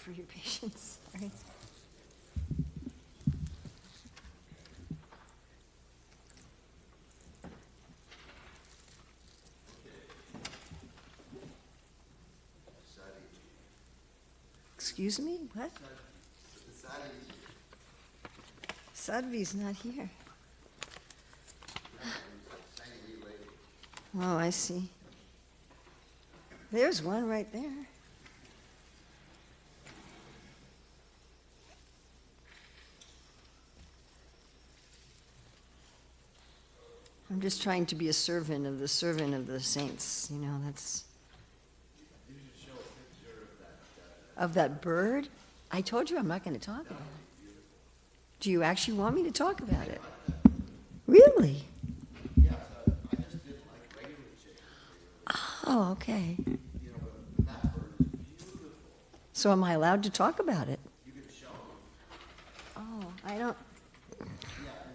for your patience. Sorry. Excuse me? What? Sadhvi's not here. Oh, I see. There's one right there. I'm just trying to be a servant of the saints. You know, that's... Of that bird? I told you I'm not going to talk about it. Do you actually want me to talk about it? Really? Yeah, I just didn't like regular chicken. Oh, okay. You know, but that bird is beautiful. So am I allowed to talk about it? You can show them. Oh, I don't... Yeah,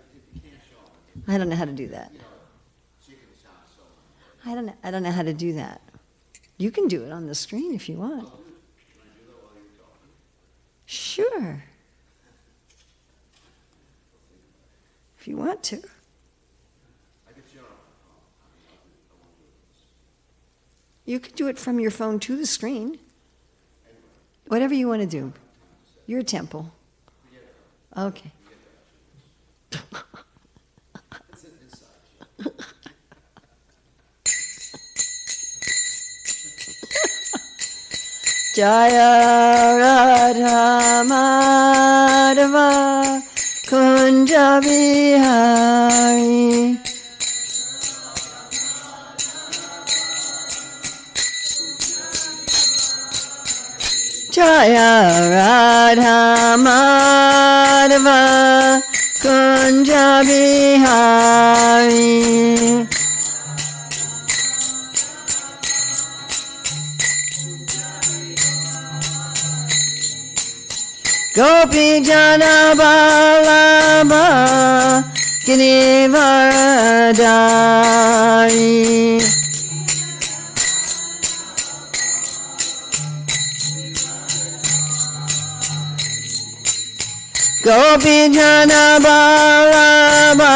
if you can't show them. I don't know how to do that. You know, chicken sounds so... I don't know how to do that. You can do it on the screen if you want. Can I do that while you're talking? Sure. If you want to. I can share on my phone. I won't do this. You can do it from your phone to the screen. Whatever you want to do. You're a temple. Okay. It's inside. Jaya Radha Madhava Kunja Bihari Jaya Radha Madhava Kunja Bihari Gopi Jana Balaba Girivaradari Gopi Jana Balaba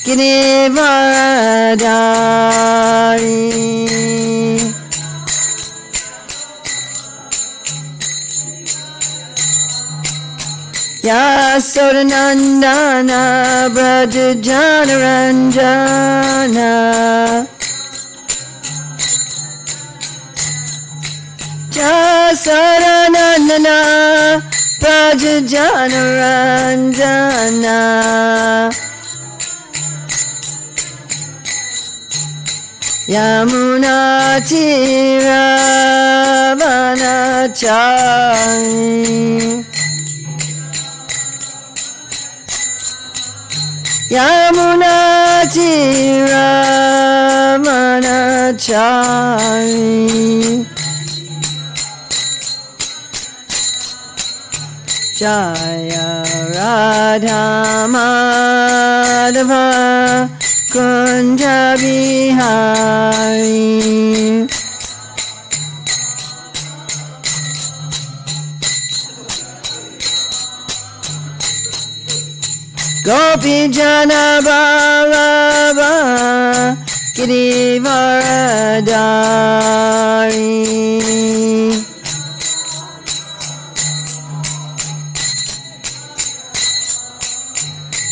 Girivaradari Yasodanandana Brajajana Ranjana Yasodanandana Brajajana Ranjana Yamuna Tiravanachari Yamuna Tiravanachari Jaya Radha Madhava Kunja Bihari Gopi Jana Balaba Girivaradari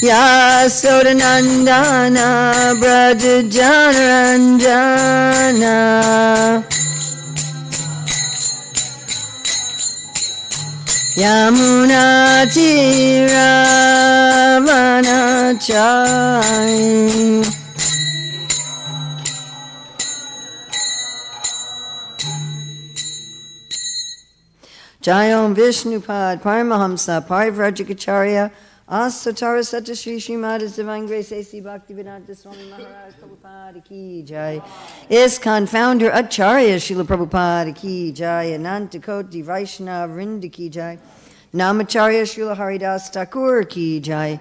Yasodanandana Brajajana Ranjana Yamuna Tiravanachari Jayom Vishnupad Paramahamsa Parivrajikacharya Asatara Satashri Srimad Divine Grace A.C. Bhaktivedanta Swami Maharaj Prabhupada Ki Jai ISKCON Founder Acharya Srila Prabhupada Ki Jai Anantakoti Vaishnava Vrinda Ki Jai Namacharya Srila Haridas Thakur Ki Jai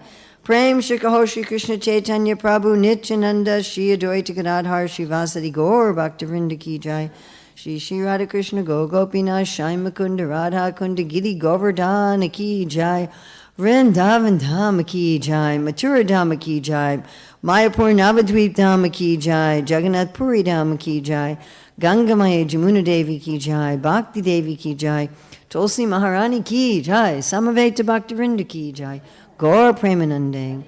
Prem Shikaho Shri Krishna Chaitanya Prabhu Nityananda Shri Advaita Gadadhar Shri Vasadi Gaur Bhaktivinoda Ki Jai. Shri Shri Radha Krishna Go Gopinath Shai Mukunda Radha Kunda Giri Govardhana Ki Jai. Vrindavan Dhama Ki Jai. Mathura Dhama Ki Jai. Mayapur Navadvip Dhama Ki Jai. Jagannath Puri Dhama Ki Jai. Gangamaya Jamuna Devi Ki Jai. Bhakti Devi Ki Jai. Tulsi Maharani Ki Jai. Samaveta Bhaktivinoda Ki Jai. Gaur Premanande.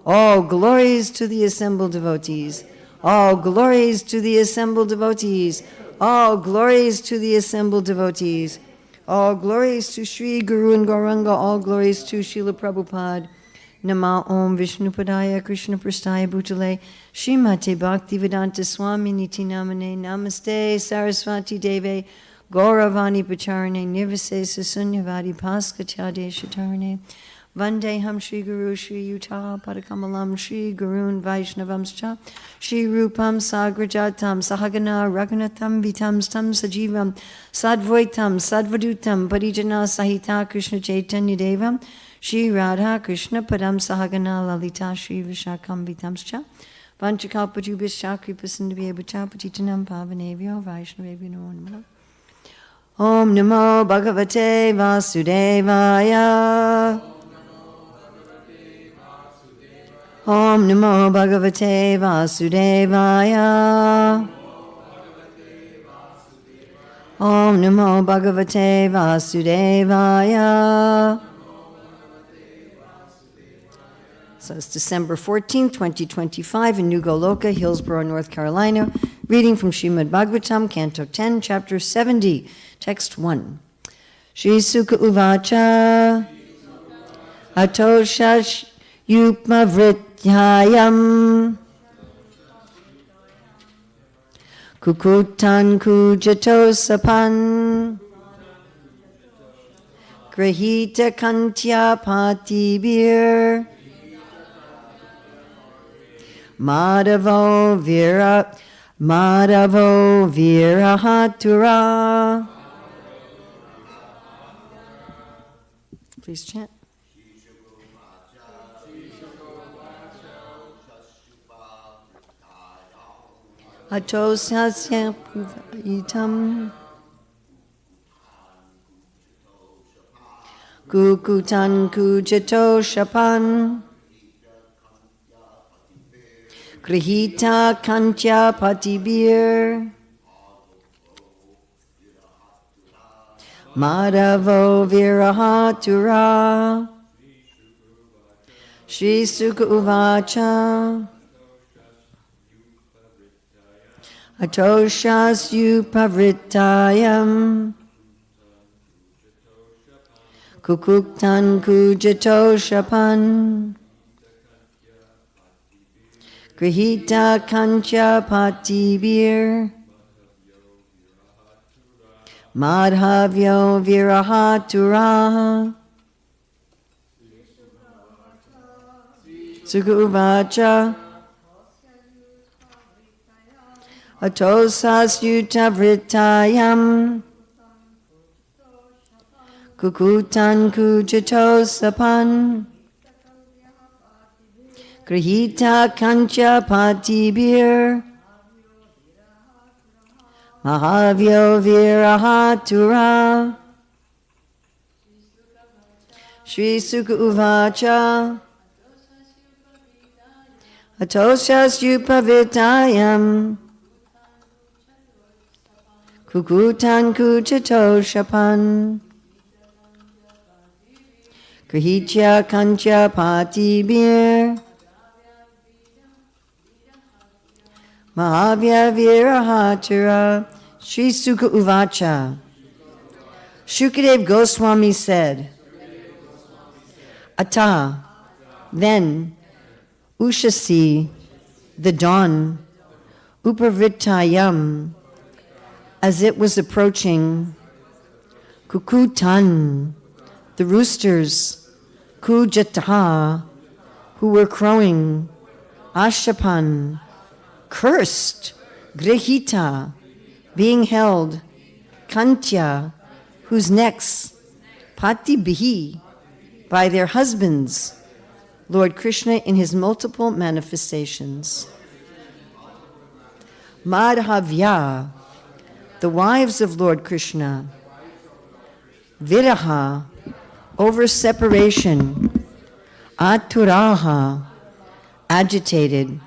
All glories to the assembled devotees. All glories to the assembled devotees. All glories to the assembled devotees. All glories to Sri Guru and Gauranga. All glories to Srila Prabhupada. Nama Om Vishnupadaya Krishna Prastaya Bhutale Srimate Bhaktivedanta Swami Niti Namane Namaste Saraswati Deve Gauravani Pacharane Nirvase Sunyavadi Paskachade Shatarane Vandeham Shri Guru Shri Yuta Padakamalam Shri Gurun Vaishnavamscha Shri Rupam Sagrajatam Sahagana Raghunatham Vitam Stam Sajivam Sadvaitam Sadvadutam Parijana Sahita Krishna Chaitanya Devam Shri Radha Krishna Padam Sahagana Lalita Shri Vishakam Vitamscha Vanchakalpatubhischa Kripasindhavya Patitanam Pavanevyo Vaishnavevyo Namo Namaha Om Namo Bhagavate Vasudevaya Om Namo Bhagavate Vasudevaya Om Namo Bhagavate Vasudevaya. So it's December 14th, 2025 in New Goloka, Hillsborough, North Carolina. Reading from Srimad Bhagavatam, Canto 10, Chapter 70, Text 1. Shri Sukha Uvacha Atoshash Yupmavrityayam Kukutan Kujatosapan Grahita Kantya Patibir Madhavo Virahatura. Please chant. Atosasya Puvayitam Kukutan Kujato Shapan Grihita Kantya Patibir Madhavo Virahatura. Shri Sukha Uvacha Atoshas Yupavritayam Kukuktan Kujato Shapan Grihita Kantya Patibir Madhavyo Virahatura. Sukha Uvacha Atosas Yutavritayam Kukutan Kujatosapan Grihita Kantya Patibir Mahavyo Virahatura. Shri Sukha Uvacha Atoshas Yupavitayam Kukutan Kuchato Shapan Grihitya Kantya Patibir Mahavya Virahatura. Shri Sukha Uvacha. Shukadev Goswami said, Ata, then, Ushasi, the dawn, Upavritayam, as it was approaching, Kukutan, the roosters, Kujataha, who were crowing, Ashapan, cursed, Grihita, being held, Kantya, whose necks, Patibihi, by their husbands, Lord Krishna in his multiple manifestations. Madhavya, the wives of Lord Krishna. Viraha, over separation. Aturaha, agitated.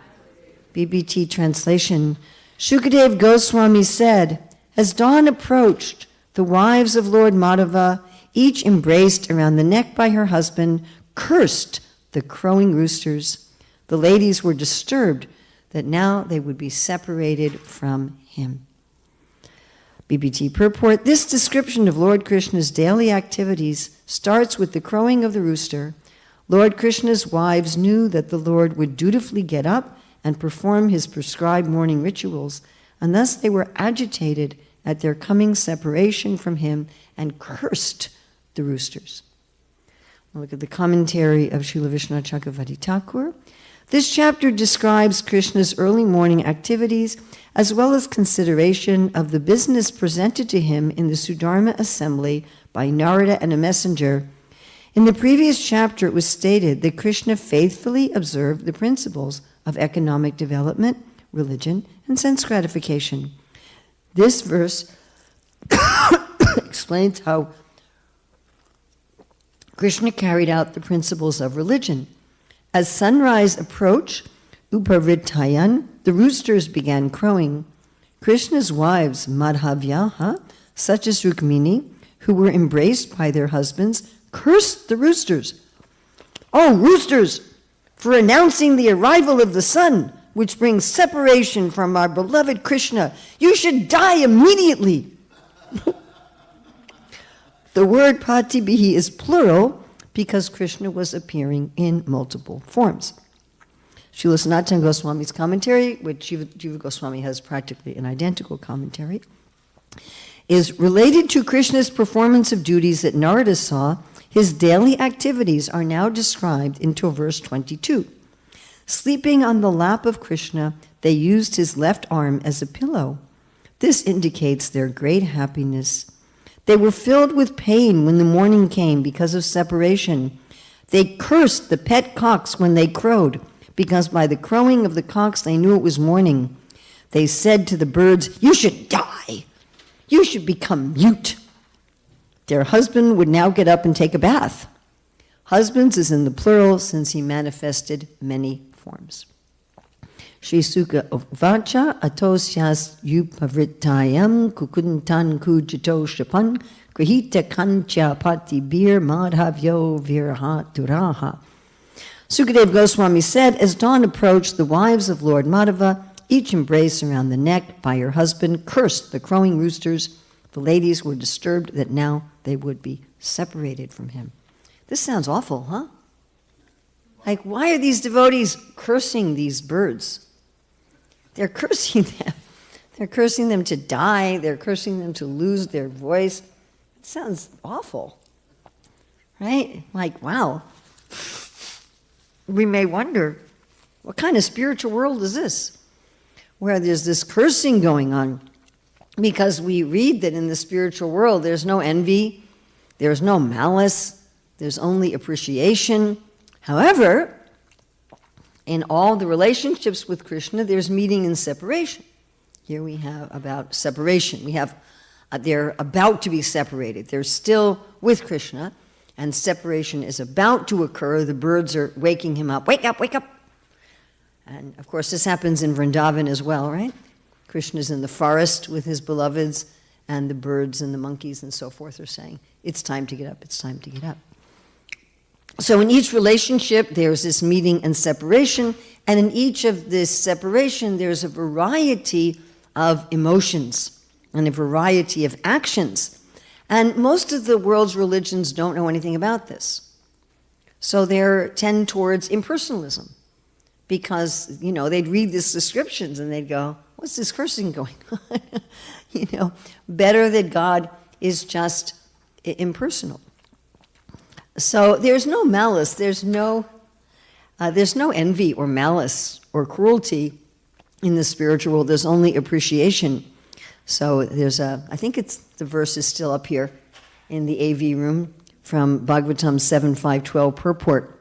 BBT translation. Shukadev Goswami said, as dawn approached, the wives of Lord Madhava, each embraced around the neck by her husband, cursed the crowing roosters. The ladies were disturbed that now they would be separated from him. BBT purport, this description of Lord Krishna's daily activities starts with the crowing of the rooster. Lord Krishna's wives knew that the Lord would dutifully get up and perform his prescribed morning rituals, and thus they were agitated at their coming separation from him and cursed the roosters. We'll look at the commentary of Srila Vishnu Chakravarti Thakur. This chapter describes Krishna's early morning activities as well as consideration of the business presented to him in the Sudharma assembly by Narada and a messenger. In the previous chapter, it was stated that Krishna faithfully observed the principles of economic development, religion, and sense gratification. This verse explains how Krishna carried out the principles of religion. As sunrise approached, Upavrittayan, the roosters began crowing. Krishna's wives, Madhavyaha, such as Rukmini, who were embraced by their husbands, cursed the roosters. Oh, roosters, for announcing the arrival of the sun, which brings separation from our beloved Krishna, you should die immediately. The word patibihi is plural because Krishna was appearing in multiple forms. Srila Sanatana Goswami's commentary, which Jiva Goswami has practically an identical commentary, is related to Krishna's performance of duties that Narada saw. His daily activities are now described until verse 22. Sleeping on the lap of Krishna, they used his left arm as a pillow. This indicates their great happiness. They were filled with pain when the morning came because of separation. They cursed the pet cocks when they crowed, because by the crowing of the cocks they knew it was morning. They said to the birds, you should die. You should become mute. Their husband would now get up and take a bath. Husbands is in the plural since he manifested many forms. Shri Sukha Vacha Atosyas Yupavrittayam Kukuntan Kujato Shapan Grihita Kancha Pati Bir Madhavyo Viraha Turaha. Sukadev Goswami said, as dawn approached, the wives of Lord Madhava, each embraced around the neck by her husband, cursed the crowing roosters. The ladies were disturbed that now they would be separated from him. This sounds awful, huh? Like, why are these devotees cursing these birds? They're cursing them. They're cursing them to die. They're cursing them to lose their voice. It sounds awful, right? Like, wow. We may wonder, what kind of spiritual world is this? Where there's this cursing going on. Because we read that in the spiritual world, there's no envy, there's no malice, there's only appreciation. However, in all the relationships with Krishna, there's meeting and separation. Here we have about separation. We have, they're about to be separated. They're still with Krishna, and separation is about to occur. The birds are waking him up. Wake up, wake up. And of course, this happens in Vrindavan as well, right? Krishna's in the forest with his beloveds, and the birds and the monkeys and so forth are saying, it's time to get up, it's time to get up. So in each relationship, there's this meeting and separation, and in each of this separation, there's a variety of emotions and a variety of actions. And most of the world's religions don't know anything about this. So they tend towards impersonalism, because, you know, they'd read these descriptions and they'd go, what's this cursing going on? You know, better that God is just impersonal. So there's no malice, there's no envy or malice or cruelty in the spiritual world. There's only appreciation. So there's I think the verse is still up here in the AV room from Bhagavatam 7.5.12 purport.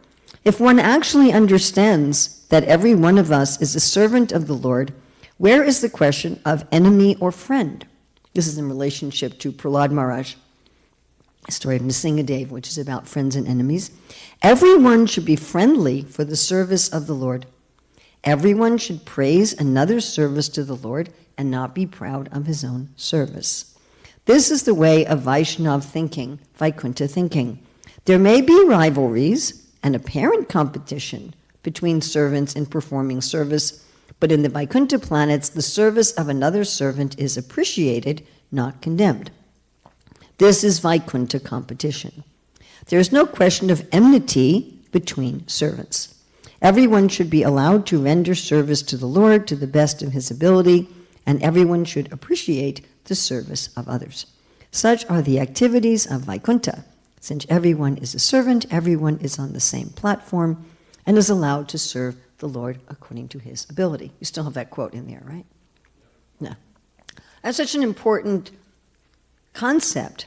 If one actually understands that every one of us is a servant of the Lord, where is the question of enemy or friend? This is in relationship to Prahlad Maharaj, a story of Nrsingadev, which is about friends and enemies. Everyone should be friendly for the service of the Lord. Everyone should praise another's service to the Lord and not be proud of his own service. This is the way of Vaishnav thinking, Vaikuntha thinking. There may be rivalries and apparent competition between servants in performing service, but in the Vaikuntha planets, the service of another servant is appreciated, not condemned. This is Vaikuntha competition. There is no question of enmity between servants. Everyone should be allowed to render service to the Lord to the best of his ability, and everyone should appreciate the service of others. Such are the activities of Vaikuntha. Since everyone is a servant, everyone is on the same platform and is allowed to serve the Lord according to his ability. You still have that quote in there, right? No. That's such an important concept.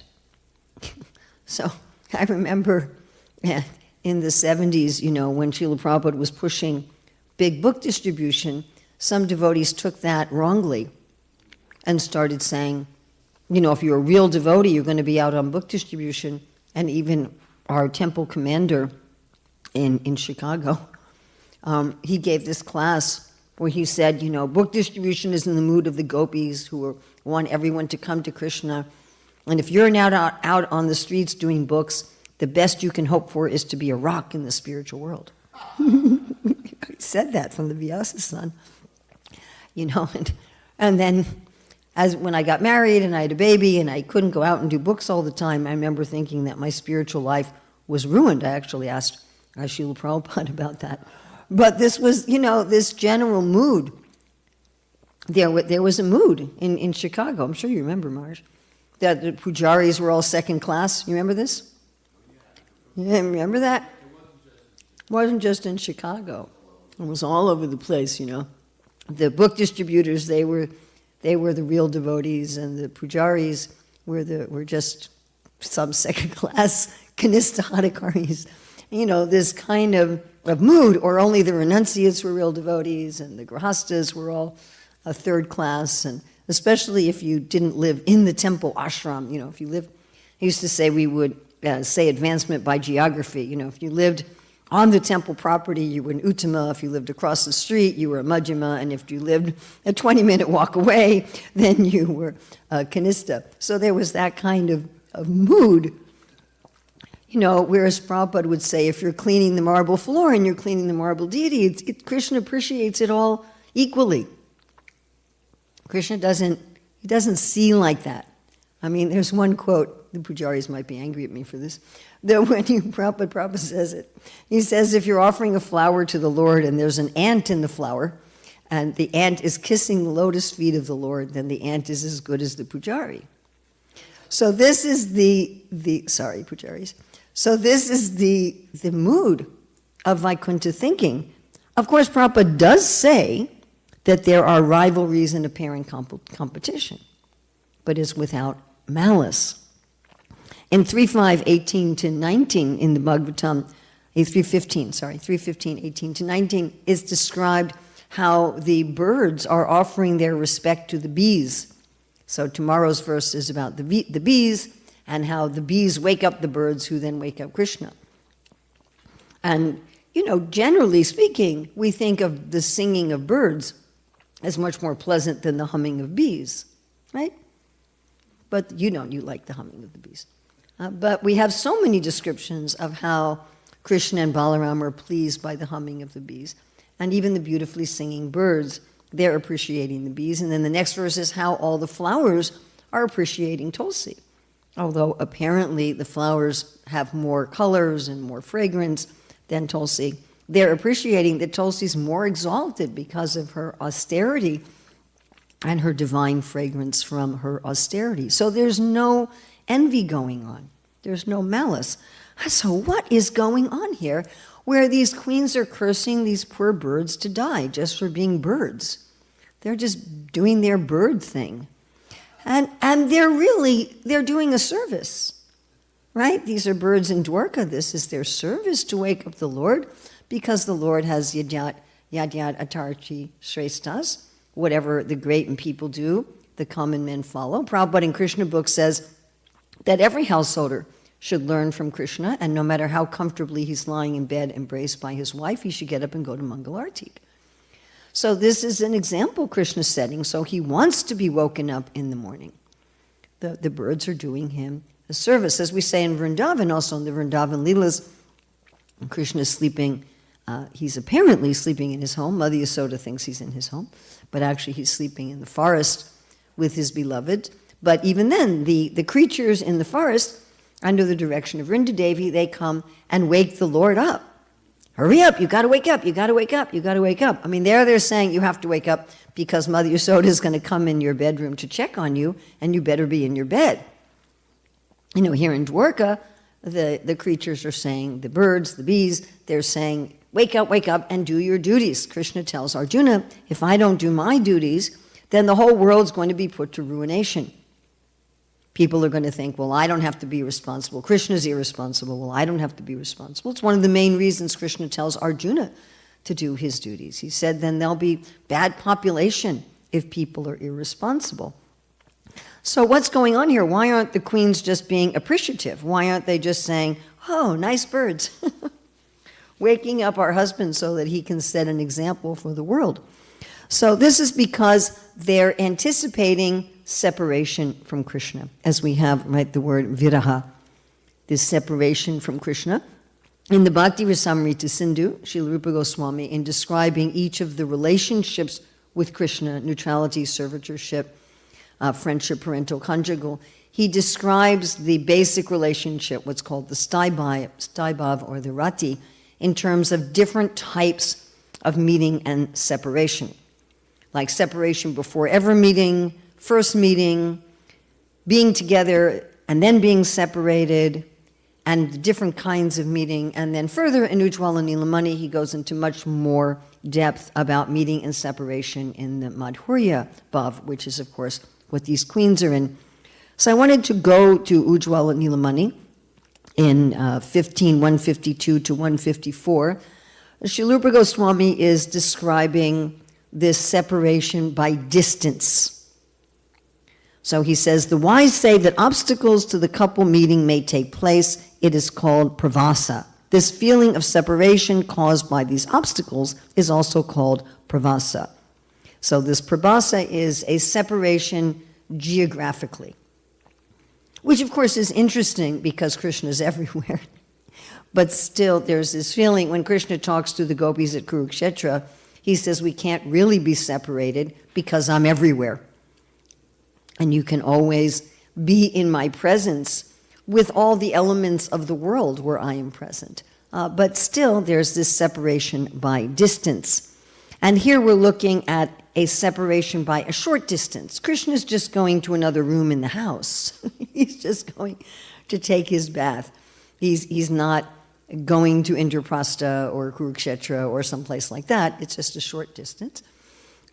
So I remember in the 70s, when Srila Prabhupada was pushing big book distribution, some devotees took that wrongly and started saying, if you're a real devotee, you're going to be out on book distribution. And even our temple commander in Chicago, he gave this class where he said, book distribution is in the mood of the gopis who want everyone to come to Krishna. And if you're now out on the streets doing books, the best you can hope for is to be a rock in the spiritual world. He said that from the Vyasa son. And then when I got married and I had a baby and I couldn't go out and do books all the time, I remember thinking that my spiritual life was ruined. I actually asked Srila Prabhupada about that. But this was, this general mood. There was a mood in Chicago. I'm sure you remember, Marge. That the pujaris were all second class. You remember this? Yeah, remember that? It wasn't just in Chicago. It was all over the place, The book distributors, they were the real devotees, and the pujaris were just some second-class kanista hadikaris. This kind of mood, or only the renunciates were real devotees, and the grahastas were all a third class, and especially if you didn't live in the temple ashram. If you lived, I used to say we would say advancement by geography. If you lived on the temple property, you were an Uttama. If you lived across the street, you were a Majjhima. And if you lived a 20-minute walk away, then you were a Kanista. So there was that kind of mood. Whereas Prabhupada would say, if you're cleaning the marble floor and you're cleaning the marble deity, Krishna appreciates it all equally. Krishna doesn't see like that. There's one quote, the pujaris might be angry at me for this, that when Prabhupada says it, he says, if you're offering a flower to the Lord and there's an ant in the flower, and the ant is kissing the lotus feet of the Lord, then the ant is as good as the pujari. So this is sorry, pujaris. So this is the mood of Vaikuntha thinking. Of course, Prabhupada does say that there are rivalries and apparent competition, but is without malice. In 3.5, 18-19 in the Bhagavatam, 3.15, 18-19, is described how the birds are offering their respect to the bees. So tomorrow's verse is about the bees, and how the bees wake up the birds who then wake up Krishna. And, generally speaking, we think of the singing of birds as much more pleasant than the humming of bees, right? But you like the humming of the bees. But we have so many descriptions of how Krishna and Balaram are pleased by the humming of the bees. And even the beautifully singing birds, they're appreciating the bees. And then the next verse is how all the flowers are appreciating Tulsi. Although apparently the flowers have more colors and more fragrance than Tulsi, they're appreciating that Tulsi's more exalted because of her austerity and her divine fragrance from her austerity. So there's no envy going on. There's no malice. So what is going on here where these queens are cursing these poor birds to die just for being birds? They're just doing their bird thing. And they're doing a service. right? These are birds in Dwarka. This is their service to wake up the Lord, because the Lord has yadyat atarchi shresttas. Whatever the great and people do, the common men follow. Prabhupada in Krishna book says that every householder should learn from Krishna, and no matter how comfortably he's lying in bed embraced by his wife, he should get up and go to Mangalarti. So this is an example Krishna setting. So he wants to be woken up in the morning. The birds are doing him a service. As we say in Vrindavan, also in the Vrindavan Leelas, Krishna is sleeping. He's apparently sleeping in his home. Mother Yasoda thinks he's in his home, but actually he's sleeping in the forest with his beloved. But even then, the creatures in the forest, under the direction of Vrindadevi, they come and wake the Lord up. Hurry up, you gotta wake up, you gotta wake up, you gotta wake up. I mean, they're saying you have to wake up because Mother Yasoda is going to come in your bedroom to check on you, and you better be in your bed. You know, here in Dwarka, the creatures are saying, the birds, the bees, they're saying, wake up, and do your duties. Krishna tells Arjuna, if I don't do my duties, then the whole world's going to be put to ruination. People are going to think, well, I don't have to be responsible. Krishna's irresponsible. Well, I don't have to be responsible. It's one of the main reasons Krishna tells Arjuna to do his duties. He said, then there'll be bad population if people are irresponsible. So what's going on here? Why aren't the queens just being appreciative? Why aren't they just saying, oh, nice birds, waking up our husband so that he can set an example for the world? So this is because they're anticipating separation from Krishna, as we have, right, the word viraha, this separation from Krishna. In the Bhakti Rasamrita Sindhu, Srila Rupa Goswami, in describing each of the relationships with Krishna, neutrality, servitorship, friendship, parental, conjugal, he describes the basic relationship, what's called the staibhav or the rati, in terms of different types of meeting and separation. Like separation before ever meeting, first meeting, being together and then being separated, and different kinds of meeting. And then further in Ujjwala Nilamani, he goes into much more depth about meeting and separation in the Madhurya Bhav, which is, of course, what these queens are in. So I wanted to go to Ujjwala Nilamani in 152 to 154. Srila Rupa Goswami is describing this separation by distance. So he says, the wise say that obstacles to the couple meeting may take place. It is called pravasa. This feeling of separation caused by these obstacles is also called pravasa. So this pravasa is a separation geographically, which of course is interesting because Krishna is everywhere. But still there's this feeling when Krishna talks to the gopis at Kurukshetra, he says we can't really be separated because I'm everywhere. And you can always be in my presence with all the elements of the world where I am present. But still, there's this separation by distance. And here we're looking at a separation by a short distance. Krishna's just going to another room in the house. He's just going to take his bath. He's not going to Indraprastha or Kurukshetra or someplace like that. It's just a short distance.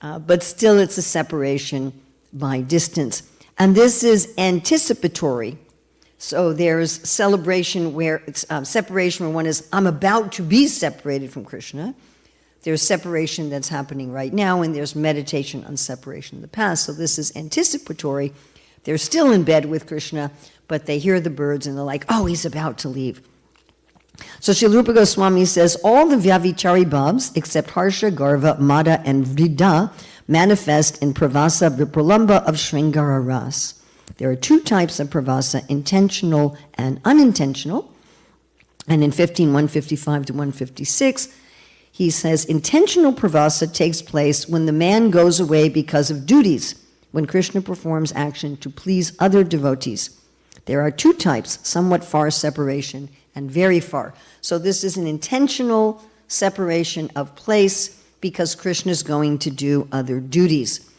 But still, it's a separation by distance. And this is anticipatory. So there's celebration where it's separation where one is, I'm about to be separated from Krishna. There's separation that's happening right now, and there's meditation on separation in the past. So this is anticipatory. They're still in bed with Krishna, but they hear the birds and they're like, oh, he's about to leave. So Srila Rupa Goswami says, all the Vyavichari bhavs, except Harsha, Garva, Mada, and Vrida, manifest in pravasa vipralamba of Sringara ras. There are two types of pravasa, intentional and unintentional. And in 155 to 156, he says, intentional pravasa takes place when the man goes away because of duties, when Krishna performs action to please other devotees. There are two types, somewhat far separation and very far. So this is an intentional separation of place because Krishna is going to do other duties.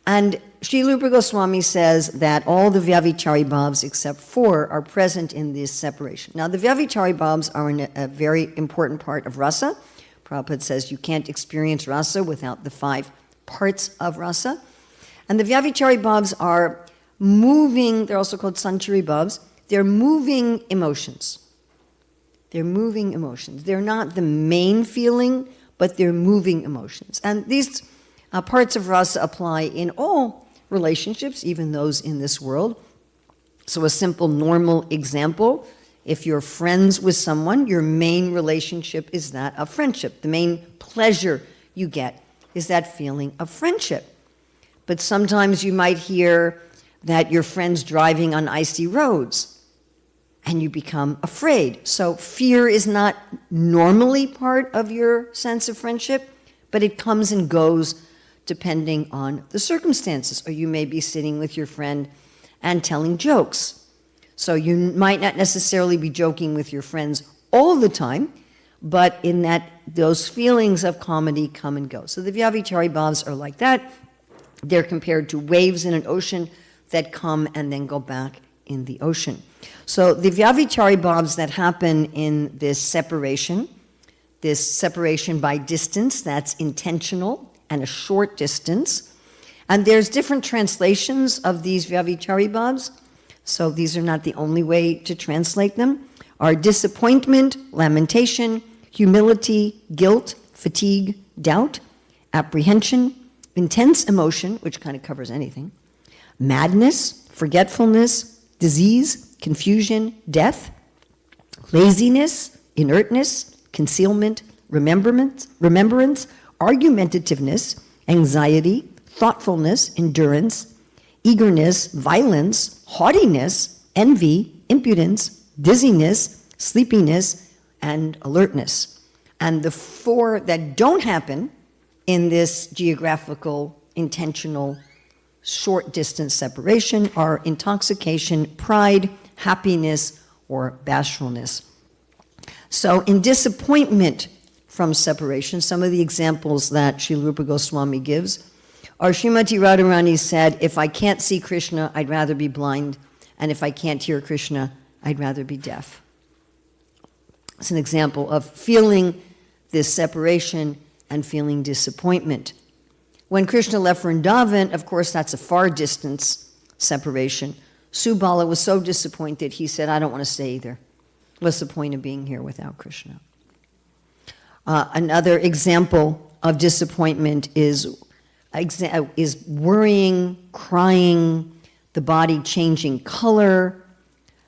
And Srila Rupa Goswami says that all the Vyavichari bhavs except 4 are present in this separation. Now the Vyavichari bhavs are a very important part of rasa. Prabhupada says you can't experience rasa without the 5 parts of rasa. And the Vyavichari bhavs are moving, they're also called Sanchari bhavs, they're moving emotions. They're moving emotions. They're not the main feeling, but they're moving emotions. And these parts of rasa apply in all relationships, even those in this world. So a simple, normal example, if you're friends with someone, your main relationship is that of friendship. The main pleasure you get is that feeling of friendship. But sometimes you might hear that your friend's driving on icy roads, and you become afraid. So fear is not normally part of your sense of friendship, but it comes and goes depending on the circumstances. Or you may be sitting with your friend and telling jokes. So you might not necessarily be joking with your friends all the time, but in that those feelings of comedy come and go. So the Vyavichari bhavs are like that. They're compared to waves in an ocean that come and then go back in the ocean. So the Vyavichari bhavs that happen in this separation by distance, that's intentional and a short distance. And there's different translations of these Vyavichari bhavs, so these are not the only way to translate them, are disappointment, lamentation, humility, guilt, fatigue, doubt, apprehension, intense emotion, which kind of covers anything, madness, forgetfulness, disease, confusion, death, laziness, inertness, concealment, remembrance, argumentativeness, anxiety, thoughtfulness, endurance, eagerness, violence, haughtiness, envy, impudence, dizziness, sleepiness, and alertness. And the four that don't happen in this geographical, intentional, short distance separation are intoxication, pride, happiness, or bashfulness. So in disappointment from separation, some of the examples that Srila Rupa Goswami gives are Srimati Radharani said, if I can't see Krishna, I'd rather be blind, and if I can't hear Krishna, I'd rather be deaf. It's an example of feeling this separation and feeling disappointment. When Krishna left Vrindavan, of course, that's a far distance separation. Subala was so disappointed, he said, I don't want to stay either. What's the point of being here without Krishna? Another example of disappointment is worrying, crying, the body changing color,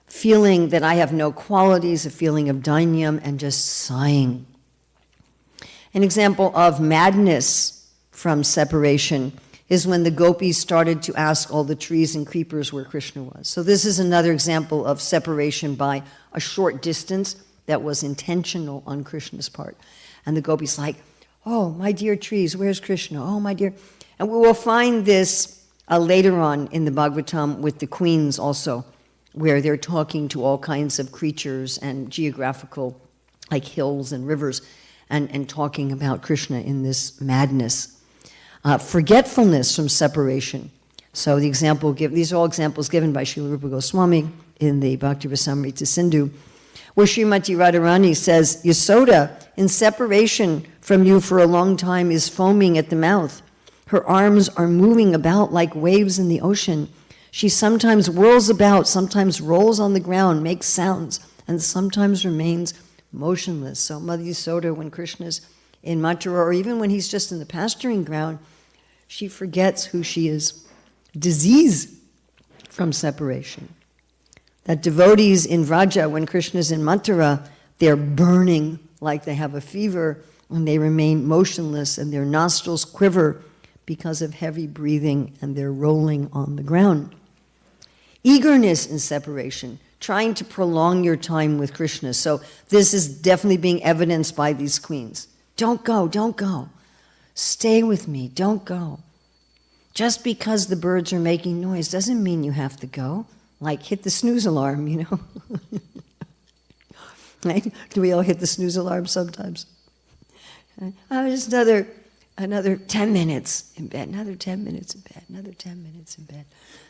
feeling that I have no qualities, a feeling of dainyam, and just sighing. An example of madness from separation is when the gopis started to ask all the trees and creepers where Krishna was. So this is another example of separation by a short distance that was intentional on Krishna's part. And the gopis like, oh, my dear trees, where's Krishna? Oh, my dear. And we will find this later on in the Bhagavatam with the queens also, where they're talking to all kinds of creatures and geographical, like hills and rivers, and talking about Krishna in this madness. Forgetfulness from separation. So the example these are all examples given by Srila Rupa Goswami in the Bhakti Rasamrita Sindhu, where Srimati Radharani says, Yasoda, in separation from you for a long time, is foaming at the mouth. Her arms are moving about like waves in the ocean. She sometimes whirls about, sometimes rolls on the ground, makes sounds, and sometimes remains motionless. So Mother Yasoda, when Krishna's in Mathura, or even when he's just in the pasturing ground, she forgets who she is. Disease from separation. That devotees in Vraja, when Krishna's in Mathura, they're burning like they have a fever, and they remain motionless, and their nostrils quiver because of heavy breathing, and they're rolling on the ground. Eagerness in separation, trying to prolong your time with Krishna. So this is definitely being evidenced by these queens. Don't go, don't go. Stay with me, don't go. Just because the birds are making noise doesn't mean you have to go. Like hit the snooze alarm, you know. Right? Do we all hit the snooze alarm sometimes? Oh, just another 10 minutes in bed, another 10 minutes in bed, another 10 minutes in bed.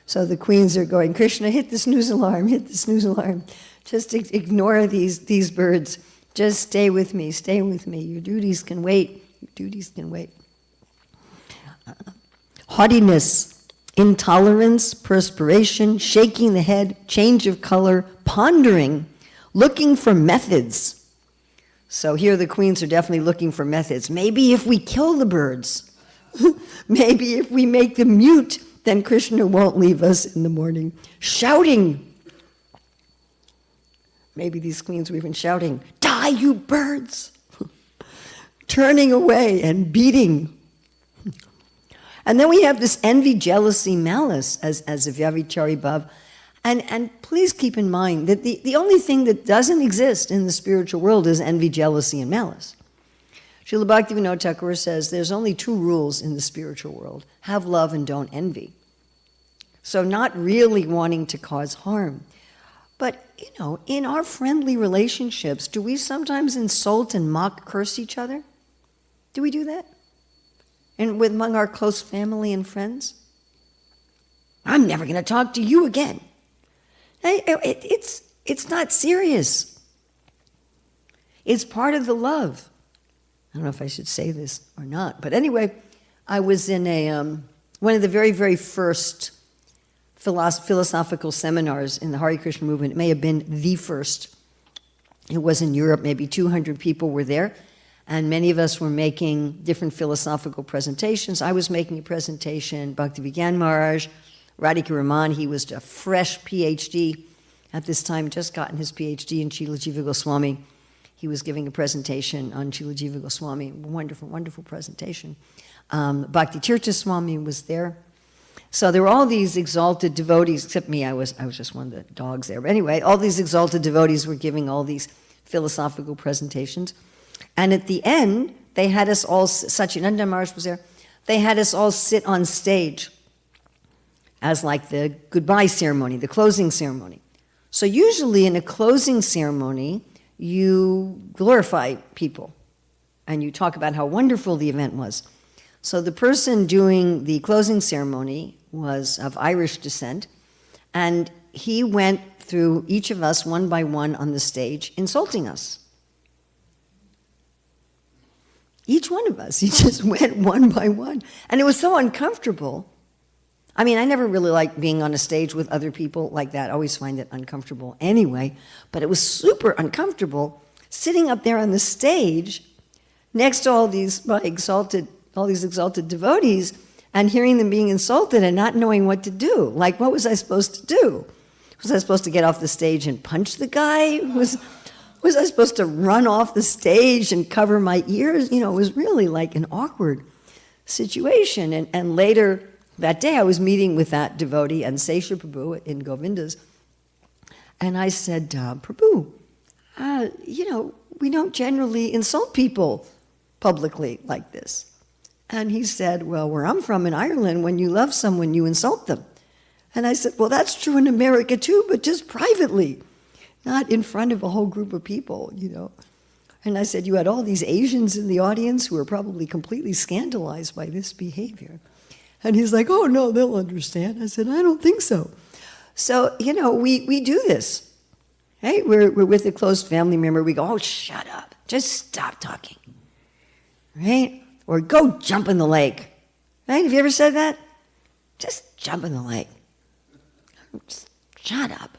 So the queens are going, Krishna, hit the snooze alarm, hit the snooze alarm. Just ignore these birds. Just stay with me, stay with me. Your duties can wait, your duties can wait. Haughtiness, intolerance, perspiration, shaking the head, change of color, pondering, looking for methods. So here the queens are definitely looking for methods. Maybe if we kill the birds, maybe if we make them mute, then Krishna won't leave us in the morning. Shouting. Maybe these queens were even shouting, "Die, you birds!" Turning away and beating. And then we have this envy, jealousy, malice as a Vyavichari Bhav. And please keep in mind that the only thing that doesn't exist in the spiritual world is envy, jealousy, and malice. Srila Bhaktivinoda Thakur says there's only two rules in the spiritual world: have love and don't envy. So not really wanting to cause harm. But, in our friendly relationships, do we sometimes insult and mock, curse each other? Do we do that? And among our close family and friends? I'm never going to talk to you again. It's not serious. It's part of the love. I don't know if I should say this or not, but anyway, I was in one of the very, very first philosophical seminars in the Hare Krishna movement. It may have been the first. It was in Europe. Maybe 200 people were there, and many of us were making different philosophical presentations. I was making a presentation. Bhaktivigyan Maharaj, Radhika Raman, he was a fresh PhD at this time, just gotten his PhD in Srila Jiva Goswami. He was giving a presentation on Srila Jiva Goswami. Wonderful, wonderful presentation. Bhakti Tirtha Swami was there. So there were all these exalted devotees, except me, I was just one of the dogs there. But anyway, all these exalted devotees were giving all these philosophical presentations. And at the end, they had us all, Satchidananda Maharaj was there, they had us all sit on stage as like the goodbye ceremony, the closing ceremony. So usually in a closing ceremony, you glorify people and you talk about how wonderful the event was. So the person doing the closing ceremony was of Irish descent, and he went through each of us one by one on the stage, insulting us. Each one of us, he just went one by one. And it was so uncomfortable. I mean, I never really liked being on a stage with other people like that. I always find it uncomfortable anyway. But it was super uncomfortable sitting up there on the stage next to all these exalted devotees and hearing them being insulted and not knowing what to do. Like, what was I supposed to do? Was I supposed to get off the stage and punch the guy? Was I supposed to run off the stage and cover my ears? It was really like an awkward situation. And later that day, I was meeting with that devotee and Sesha Prabhu in Govinda's. And I said, Prabhu, we don't generally insult people publicly like this. And he said, well, where I'm from in Ireland, when you love someone, you insult them. And I said, well, that's true in America too, but just privately, not in front of a whole group of people, And I said, you had all these Asians in the audience who were probably completely scandalized by this behavior. And he's like, oh, no, they'll understand. I said, I don't think so. So, we do this. Right? We're with a close family member. We go, oh, shut up. Just stop talking. Right? Or go jump in the lake. Right? Have you ever said that? Just jump in the lake. Just shut up.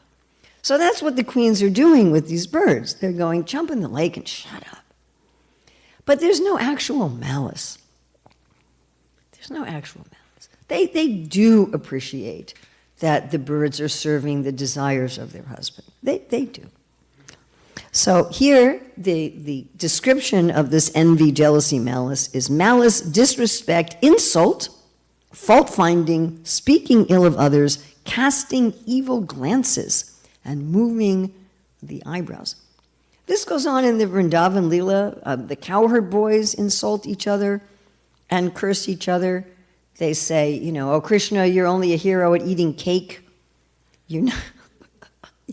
So that's what the queens are doing with these birds. They're going, jump in the lake and shut up. But there's no actual malice. There's no actual malice. They do appreciate that the birds are serving the desires of their husband. They do. So here, the description of this envy, jealousy, malice is malice, disrespect, insult, fault-finding, speaking ill of others, casting evil glances, and moving the eyebrows. This goes on in the Vrindavan Leela. The cowherd boys insult each other and curse each other. They say, oh, Krishna, you're only a hero at eating cake. You're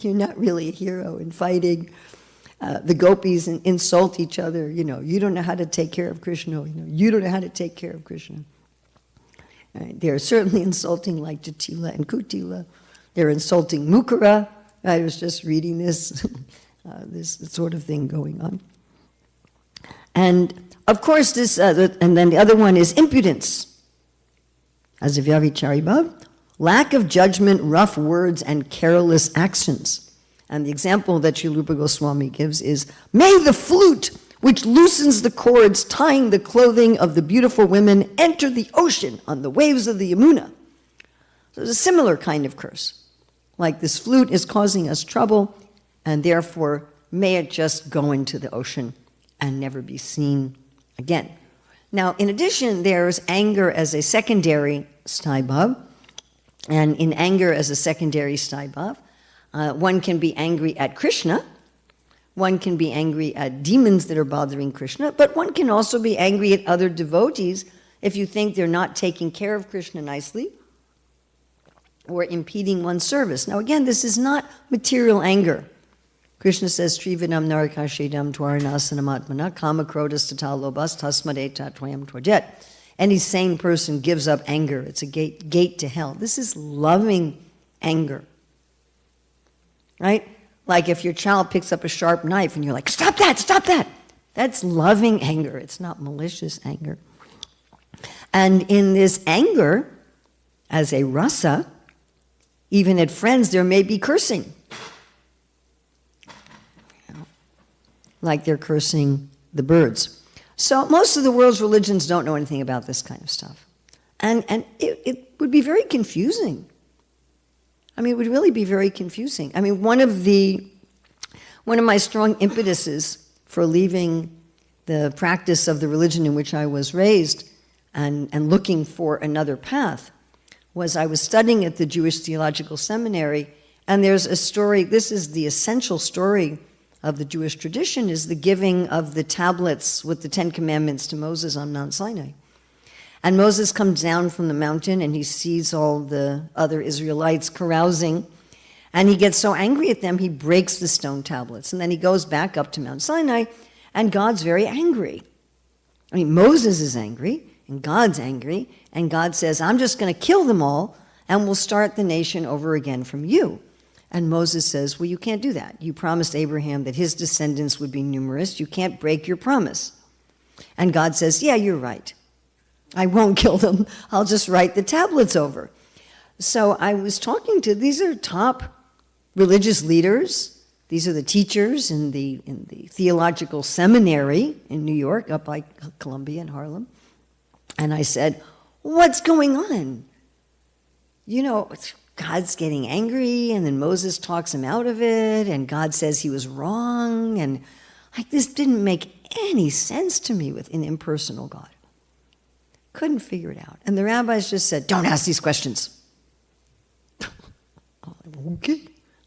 not really a hero in fighting. The gopis insult each other. You don't know how to take care of Krishna. You don't know how to take care of Krishna. They're certainly insulting like Jatila and Kutila. They're insulting Mukara. I was just reading this sort of thing going on. And of course, and then the other one is impudence. As a Vyavichari Bhav, lack of judgment, rough words, and careless actions. And the example that Srila Rupa Goswami gives is, may the flute which loosens the cords tying the clothing of the beautiful women enter the ocean on the waves of the Yamuna. So it's a similar kind of curse. Like this flute is causing us trouble, and therefore may it just go into the ocean and never be seen again. Now, in addition, there's anger as a secondary staibhav, and in anger as a secondary staibhav, one can be angry at Krishna, one can be angry at demons that are bothering Krishna, but one can also be angry at other devotees if you think they're not taking care of Krishna nicely or impeding one's service. Now again, this is not material anger. Krishna says, Trividam narakashedam twaranasanamatmana kama krodas tatalobas tasmadeta twayam twajet. Any sane person gives up anger. It's a gate to hell. This is loving anger. Right? Like if your child picks up a sharp knife and you're like, stop that, stop that. That's loving anger. It's not malicious anger. And in this anger, as a rasa, even at friends, there may be cursing. Like they're cursing the birds. So most of the world's religions don't know anything about this kind of stuff. And it would be very confusing. I mean, it would really be very confusing. I mean, one of my strong impetuses for leaving the practice of the religion in which I was raised and looking for another path was I was studying at the Jewish Theological Seminary, and there's a story, this is the essential story of the Jewish tradition, is the giving of the tablets with the 10 Commandments to Moses on Mount Sinai. And Moses comes down from the mountain and he sees all the other Israelites carousing, and he gets so angry at them he breaks the stone tablets. And then he goes back up to Mount Sinai, and God's very angry. I mean, Moses is angry, and God's angry, and God says, I'm just going to kill them all, and we'll start the nation over again from you. And Moses says, well, you can't do that. You promised Abraham that his descendants would be numerous. You can't break your promise. And God says, yeah, you're right. I won't kill them. I'll just write the tablets over. So I was talking to, these are top religious leaders. These are the teachers in the theological seminary in New York, up by Columbia and Harlem. And I said, what's going on? You know, God's getting angry, and then Moses talks him out of it, and God says he was wrong, and like this didn't make any sense to me with an impersonal God. Couldn't figure it out. And the rabbis just said, don't ask these questions. Okay,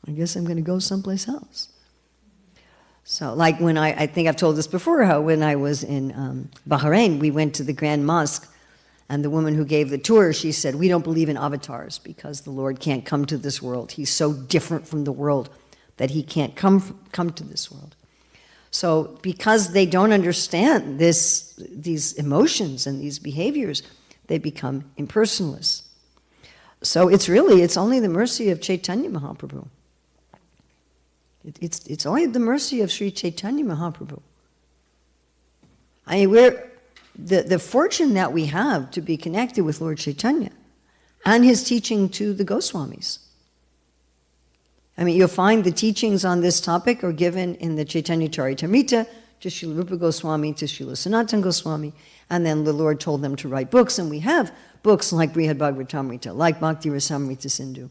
I guess I'm going to go someplace else. So like when I think I've told this before, how when I was in Bahrain, we went to the Grand Mosque, and the woman who gave the tour, she said, we don't believe in avatars because the Lord can't come to this world. He's so different from the world that he can't come to this world. So because they don't understand these emotions and these behaviors, they become impersonalists. So it's only the mercy of Chaitanya Mahaprabhu. It's only the mercy of Sri Chaitanya Mahaprabhu. I mean, the fortune that we have to be connected with Lord Chaitanya and his teaching to the Goswamis. I mean, you'll find the teachings on this topic are given in the Chaitanya Charitamrita to Srila Rupa Goswami, to Srila Sanatana Goswami, and then the Lord told them to write books, and we have books like Brihad Bhagavatamrita, like Bhakti Rasamrita Sindhu,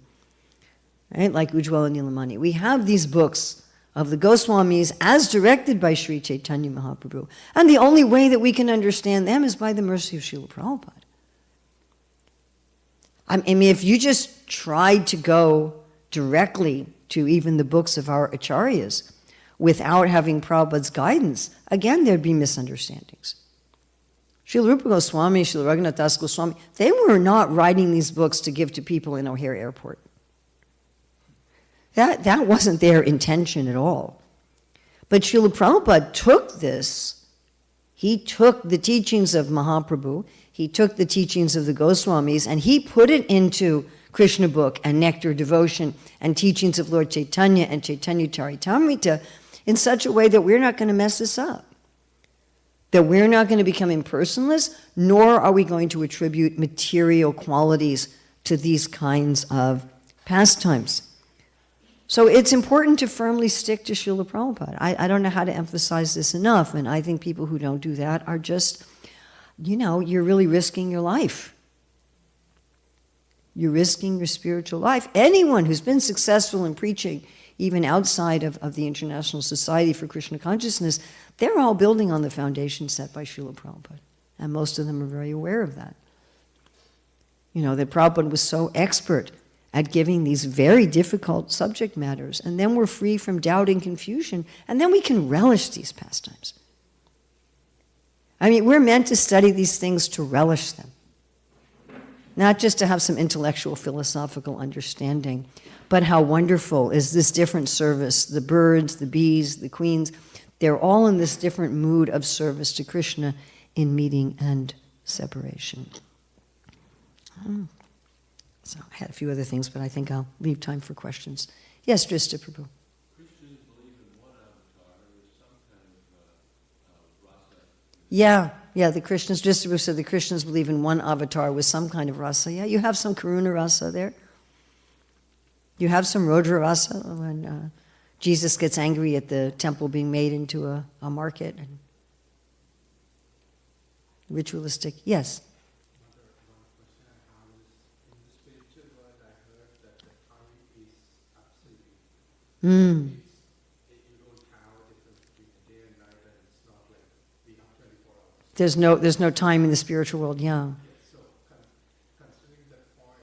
right? Like Ujjwala Nilamani. We have these books of the Goswamis as directed by Sri Chaitanya Mahaprabhu. And the only way that we can understand them is by the mercy of Srila Prabhupada. I mean, if you just tried to go directly to even the books of our acharyas without having Prabhupada's guidance, again, there'd be misunderstandings. Srila Rupa Goswami, Srila Raghunath Das Goswami, they were not writing these books to give to people in O'Hare Airport. That wasn't their intention at all. But Srila Prabhupada took this. He took the teachings of Mahaprabhu, he took the teachings of the Goswamis, and he put it into Krishna book and Nectar Devotion and teachings of Lord Chaitanya and Chaitanya Charitamrita in such a way that we're not going to mess this up. That we're not going to become impersonalists, nor are we going to attribute material qualities to these kinds of pastimes. So it's important to firmly stick to Srila Prabhupada. I don't know how to emphasize this enough, and I think people who don't do that are just, you're really risking your life. You're risking your spiritual life. Anyone who's been successful in preaching, even outside of the International Society for Krishna Consciousness, they're all building on the foundation set by Srila Prabhupada. And most of them are very aware of that. That Prabhupada was so expert at giving these very difficult subject matters, and then we're free from doubt and confusion, and then we can relish these pastimes. I mean, we're meant to study these things to relish them, not just to have some intellectual, philosophical understanding, but how wonderful is this different service. The birds, the bees, the queens, they're all in this different mood of service to Krishna in meeting and separation. So I had a few other things, but I think I'll leave time for questions. Yes, Drista Prabhu. Christians believe in one avatar with some kind of rasa. Yeah, the Krishnas, Drista Prabhu said the Krishnas believe in one avatar with some kind of rasa. Yeah, you have some Karuna rasa there. You have some Rodra rasa when Jesus gets angry at the temple being made into a market. And ritualistic, yes. Mm. You don't count difference between the day and night, and it's not like we have 24 hours. There's no time in the spiritual world, yeah. So, considering that point,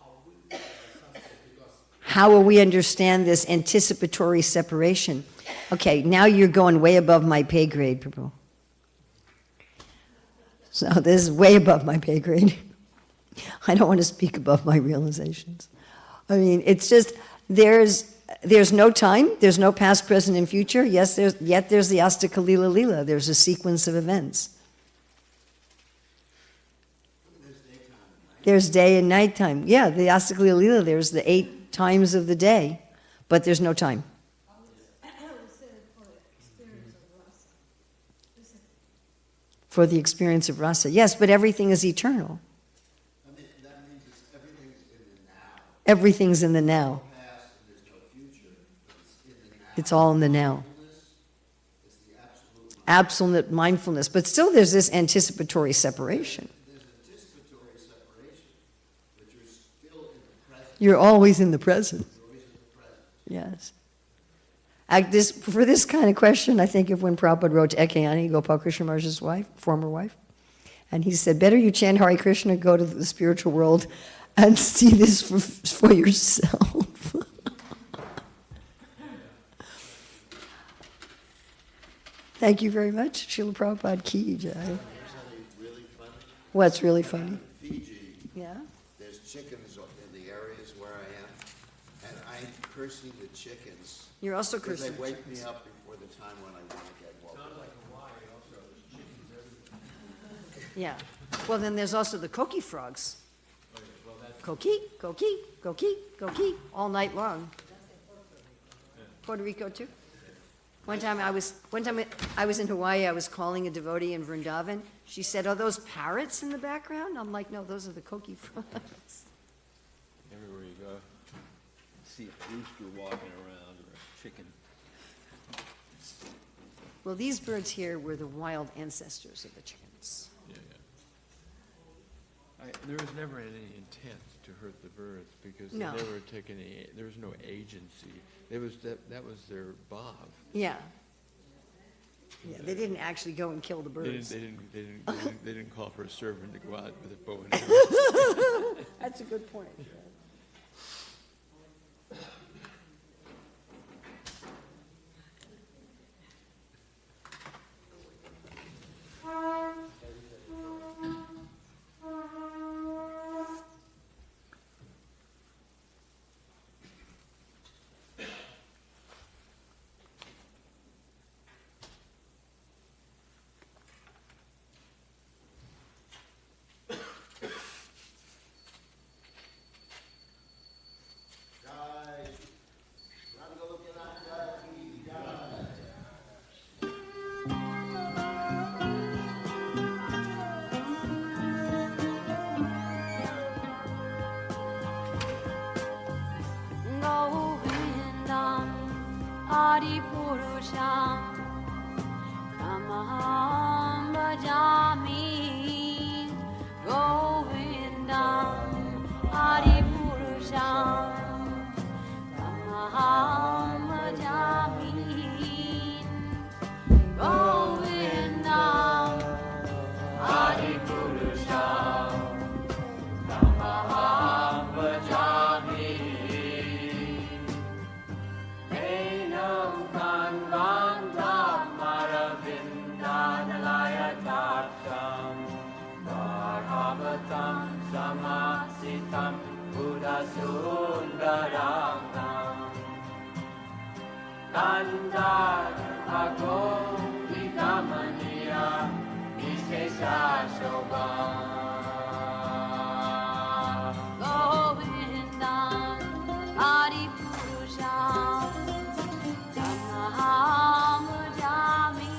how will we because How will we understand this anticipatory separation? Okay, now you're going way above my pay grade, Prabhu. So this is way above my pay grade. I don't want to speak above my realizations. I mean, it's just, there's no time, there's no past, present, and future. Yes, yet there's the Astika Lila Lila. There's a sequence of events. There's day and night time. Yeah, the Astika Lila Lila, there's the 8 times of the day, but there's no time. For the experience of rasa. Yes, but everything is eternal. I mean, that means everything's in the now. Everything's in the now. No past and there's no future. It's in the now. It's all in the now. It's the absolute. Absolute mindfulness. But still there's this anticipatory separation. There's anticipatory separation, but you're still in the present. You're always in the present. You're always in the present. Yes. For this kind of question, I think of when Prabhupada wrote to Ekayani, Gopal Krishna Maharaj's wife, former wife, and he said, better you chant Hare Krishna, go to the spiritual world, and see this for yourself. Thank you very much. Srila Prabhupada Ki Jai. Here's something really funny. What's really funny? In Fiji, Yeah? there's chickens in the areas where I am, and I'm cursing the chickens You're also because they cursing. wake me up before the time when I want to get woken up. Yeah. Well, then there's also the koki frogs. Koki, koki, koki, koki, all night long. Puerto Rico too. One time I was in Hawaii. I was calling a devotee in Vrindavan. She said, "Are those parrots in the background?" I'm like, "No, those are the koki frogs." Everywhere you go, see a rooster walking around or a chicken. Well, these birds here were the wild ancestors of the chickens. Yeah. There was never any intent to hurt the birds because No. they never took any. There was no agency. It was that was their bob. Yeah. Yeah, they didn't actually go and kill the They birds. they didn't call for a servant to go out with a bow and arrow. That's a good point. Purusham Namaham Bhajami Govindam Hari Purusham Namaham Bhajami Govindam Hari Purusham Namaham Bhajami Enam Kanvandam Maravindanalaya Tartam Varhavatam Samasitam Buddhasundaranam Kandar Agom Vigamaniya Vishesha Shobham Govindam Hari Purusham Namaham Bhajami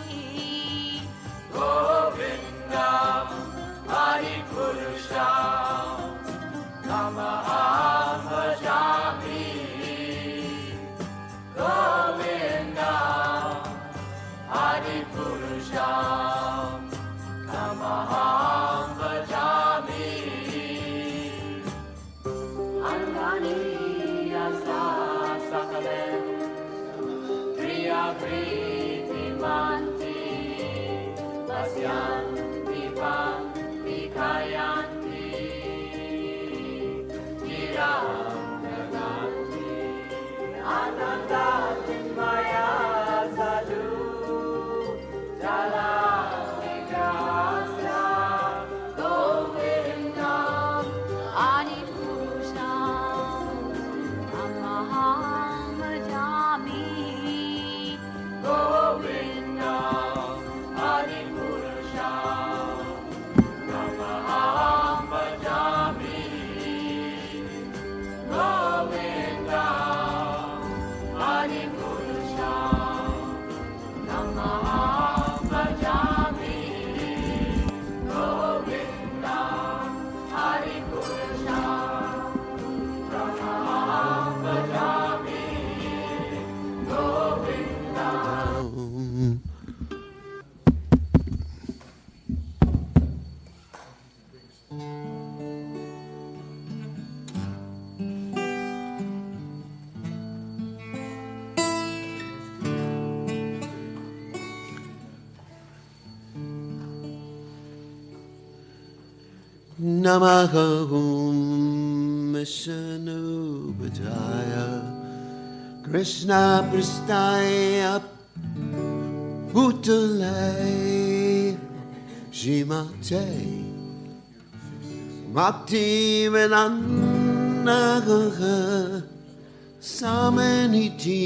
Govindam Hari Purusham Namaham Bhajami Govindam Hari Purusham Namaham Bhajami Anvaniya Sakalem Priya Priti Manti Pasyanti Panti Kayanti Chiram Naganti Ananda Maya Sadhu Jala Vigrahasya Govindam Adi Purusham Namaham Bhajami Govindam Adi Purusham Namaham Bhajami Govindam Adi Purusham Namaham Bhajami Govindam Adi Purusham Namaham Bhajami Govindam Namaha Vishnu Bhajaya Krishna Pristaya Bhutale Shimate Bhakti Vedanta Samaniti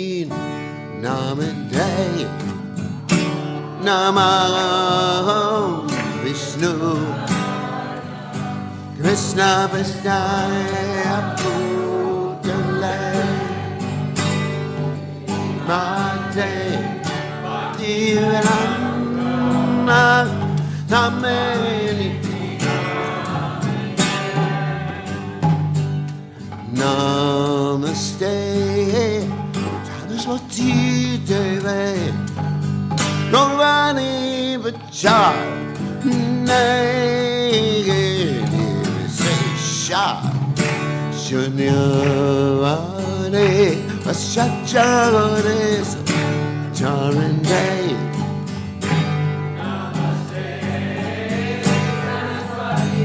Namade Namaha Vishnu Krishna Vistaya Bhutale Mate Divanna Nameni Namaste Saraswati Deve Gaurani Vachar Shunyavane Vasachavanes Charande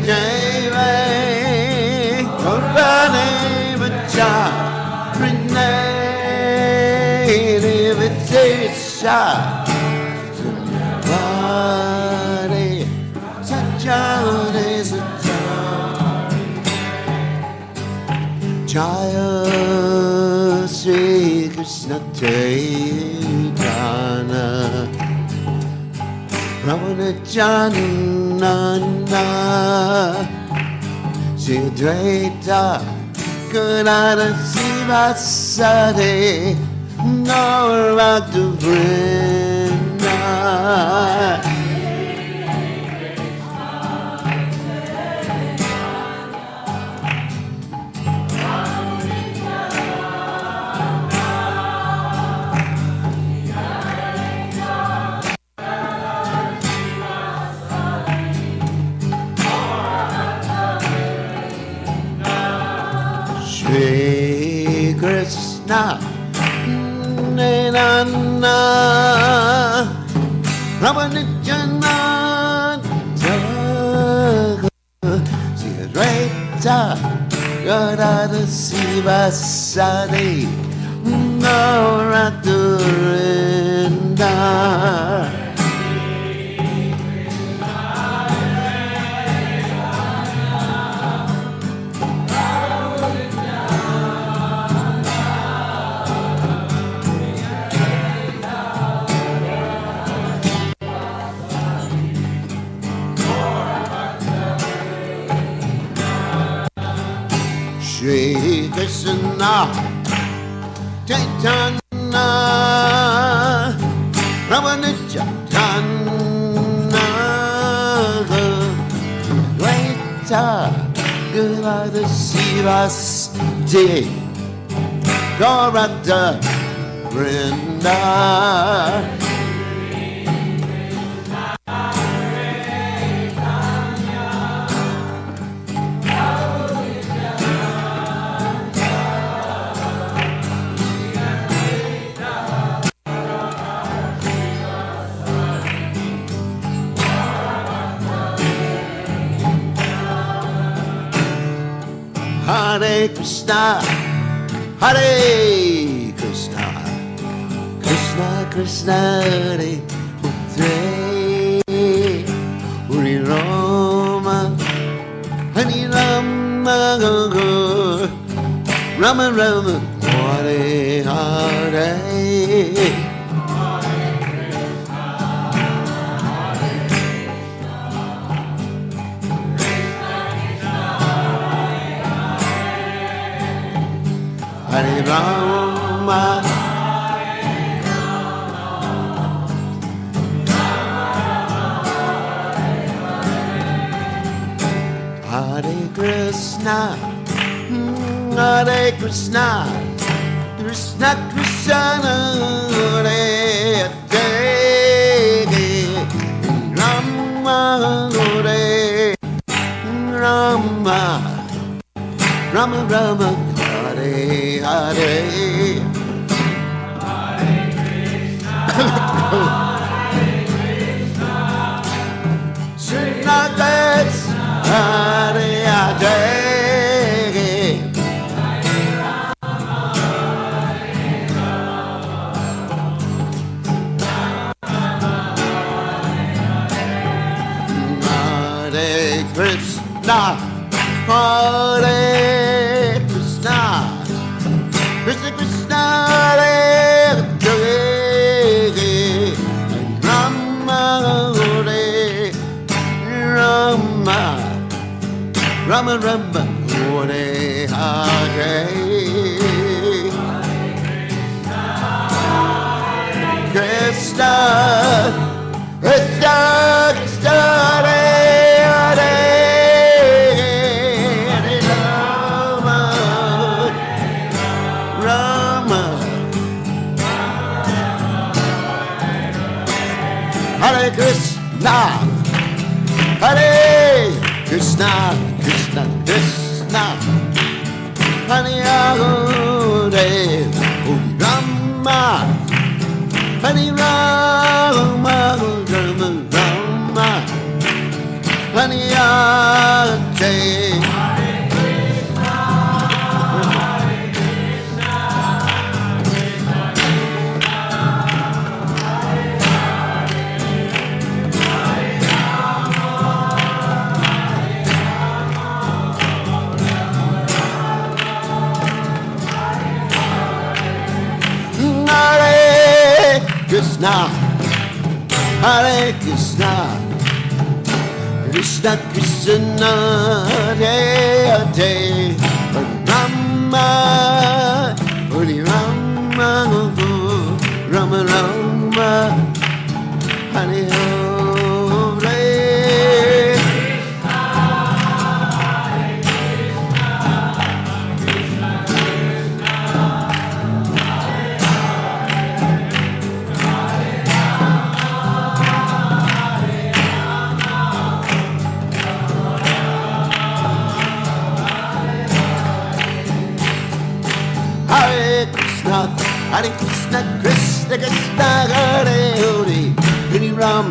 Deve Gaurani Vacharane Vitasha Shunyavane Sachavanes Jaya Sri Krishna Chaitanya Ramanachananda Shri Advaita Gadadhara Sivasade Gaur Bhakta Vrinda Krishna, Nana, Ramanityananda, Sireta, Radha Sivasadi, Nauraturinda. Shri Krishna Chaitanya Ramanityananda Dvaita Gulada Sivasti Gaurata Vrinda. Hare Krishna, Hare Krishna, Krishna Krishna Hare Hare, Hare Rama, Hare Rama, Rama Rama, Hare Hare. Hare Rama, Hare Krishna, Hare Krishna, Krishna Krishna, Hare Hare, Rama Hare Rama, Rama Rama. Hare Hare, Krishna Krishna, Hare Hare, Hare Krishna, Hare Krishna, Krishna Krishna, Hare Hare, Rama Hare Rama, Rama Rama, Hare Hare, Krishna, Krishna Krishna, Hare Hare. Hare Krishna, Hare Krishna, Krishna Krishna, Hare Hare, Hare Rama, Hare Rama, Rama Rama, Hare Hare. Krishna, Hare Krishna, Krishna Krishna, Hare Hare, Hare Rama, Hare Rama, Rama Rama, Hare Hare. Hare Krishna, Krishna Krishna, Hare Hare, Hare Ram,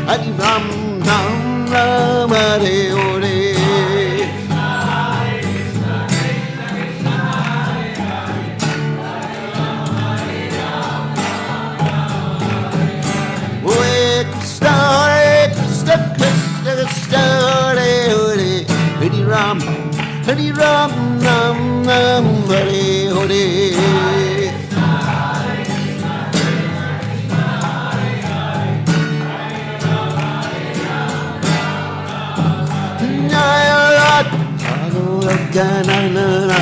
Ram Ram, Hare Hare. Hare Krishna, Krishna Krishna, Hare Hare, Hare Ram, Ram Ram, Hare Hare. Goloka na na na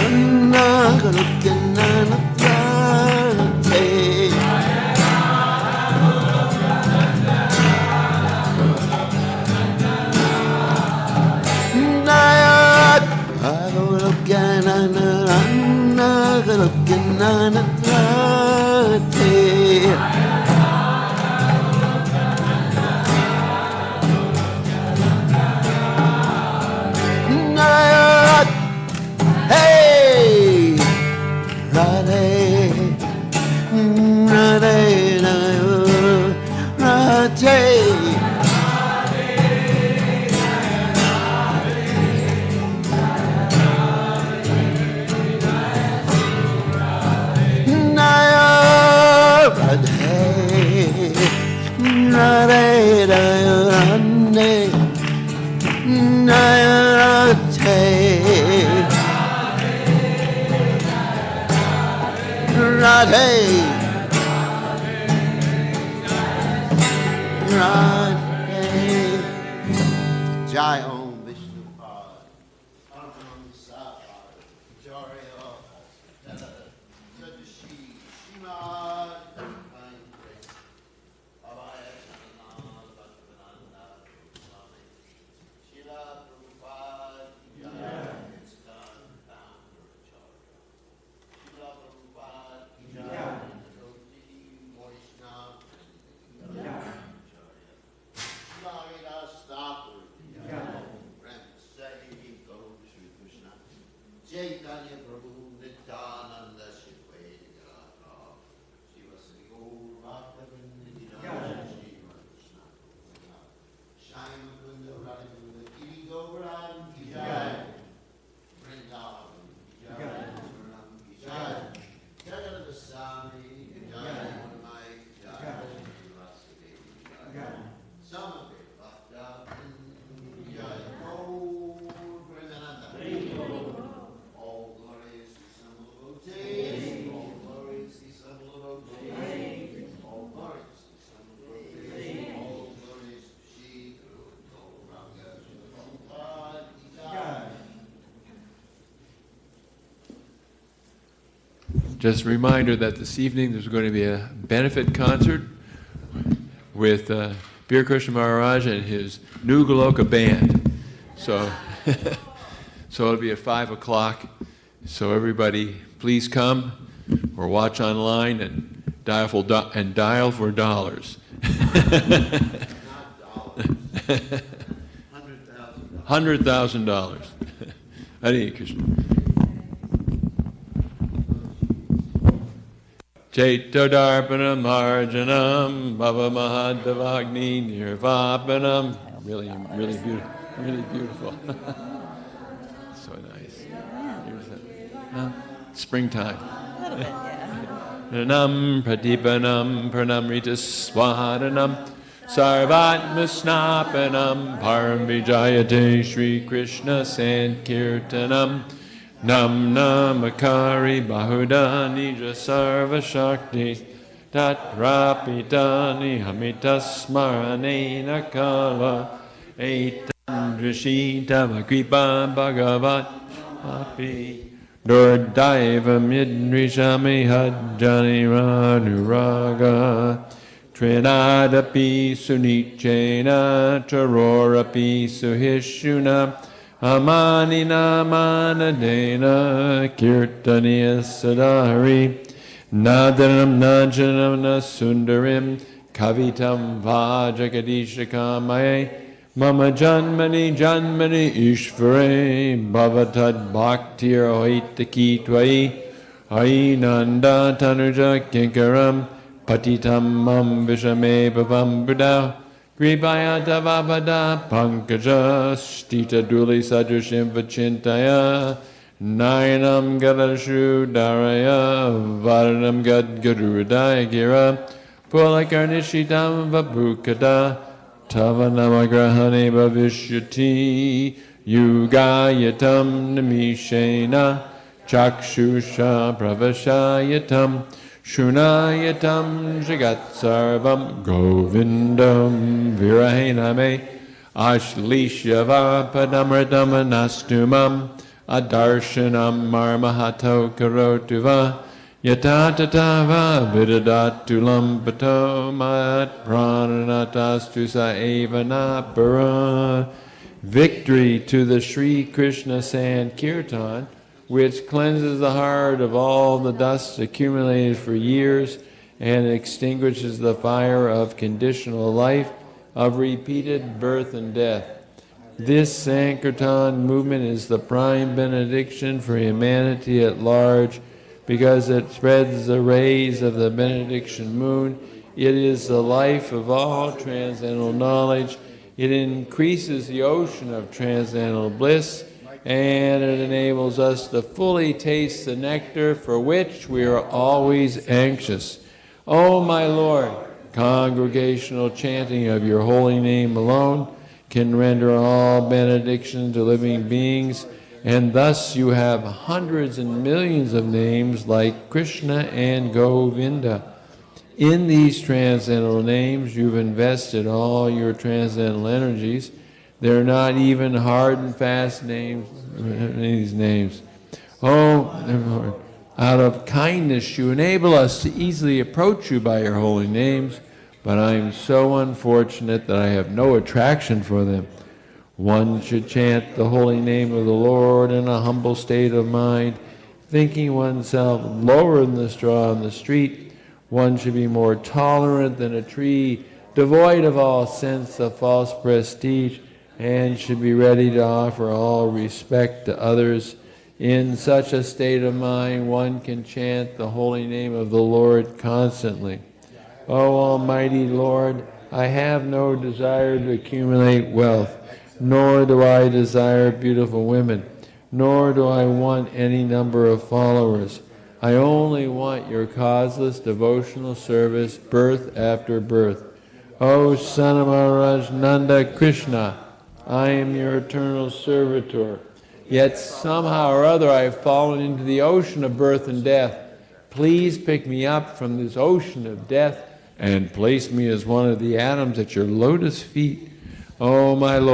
na, Goloka na na na, hey. Goloka na na na, Goloka na na na, hey. Hey, Radhe, Radhe, Radhe. Radhe, Radhe, Jai Om Vishnu Pad, Param Sapad, Jarya, Sadashi, Shimad, Divine Grace, Abhaya Sananad, Bhaktivedanta Swami, Srila Prabhupada, Jai, ISKCON, founder Acharya, Srila Prabhupada, Jai, Vaishnava, Jai, Srila Haridas Thakur, Chaitanya Prabhu Nityananda Shivaya Shiva Sri Gaur Bhaktivinoda Shri Krishna Shyama Kunda Radhakunda Giri Gauram Ki Jai Vrindavan Ki Jai Suram Ki Jai Jagat Goswami Ki Jai Manmai Ki Jai Vasudev Ki Jai Samave Bhakta Ki Jai Gaur Premananda. All glories to some devotees, all glories to some devotees, all glories to some devotees, all glories to Shri Guru Gauranga Prabhupada Ki Jai. Just a reminder that this evening there's going to be a benefit concert with Bir Krishna Maharaj and his new Goloka band. So, so it'll be at 5 o'clock. So everybody, please come or watch online and dial for dollars. Not dollars. $100,000. $100,000. Hare Krishna. Chaitodarpanam Arjanam Bhava Mahadavagni Nirvapanam. Really beautiful. Really beautiful. So nice. Here's that. Springtime. Pranam Pratipanam Pranamrita Swadanam Sarvatmasnapanam Param Vijayate Shri Krishna Sankirtanam Nam Namakari Bahudani Jasarva Shakti Tatrapitani Hamitasmaranena Kala Etam Drishita Vakripa Bhagavat Api Durdaiva Midrishami Hajjani Ranuraga Trinadapi Sunichena Charorapi Suhishuna Amanina Manadena Kirtaniya Sadari Nadanam Najanam Nasundarim Kavitam Vajagadishakamaye Mama Janmani Janmani Ishvare Bhavatad Bhaktir Oitaki Twai Ainanda tanuja kinkaram patitam mam vishame bhavam buddha Gribaya Davabada Pankaja Stita Duli Sadrashim Vachintaya Nayanam Gadashu Daraya Varanam Gad Gadurudaya Gira Pulakarnishitam Vabhukada Tavanamagrahane Bhavishyati Yugayatam Namishena Chakshusha Pravashayatam Shunayatam Jagatsarvam Govindam Virahename Ashlishyava Padamridamanastumam Adarshanam Marmahato Karotuva Yatatatava Vidadatulam Pato Mat Prananastastu Saevanapara. Victory to the Sri Krishna Sankirtan, which cleanses the heart of all the dust accumulated for years and extinguishes the fire of conditional life, of repeated birth and death. This Sankirtan movement is the prime benediction for humanity at large because it spreads the rays of the benediction moon. It is the life of all transcendental knowledge. It increases the ocean of transcendental bliss, and it enables us to fully taste the nectar for which we are always anxious. O my Lord, congregational chanting of your holy name alone can render all benediction to living beings, and thus you have hundreds and millions of names like Krishna and Govinda. In these transcendental names, you've invested all your transcendental energies. They're not even hard and fast names, these names. Oh, Lord, out of kindness you enable us to easily approach you by your holy names, but I am so unfortunate that I have no attraction for them. One should chant the holy name of the Lord in a humble state of mind, thinking oneself lower than the straw on the street. One should be more tolerant than a tree, devoid of all sense of false prestige, and should be ready to offer all respect to others. In such a state of mind, one can chant the holy name of the Lord constantly. O Almighty Lord, I have no desire to accumulate wealth, nor do I desire beautiful women, nor do I want any number of followers. I only want your causeless devotional service, birth after birth. O Son of Maharaj Nanda Krishna, I am your eternal servitor. Yet somehow or other I have fallen into the ocean of birth and death. Please pick me up from this ocean of death and place me as one of the atoms at your lotus feet. Oh, my Lord.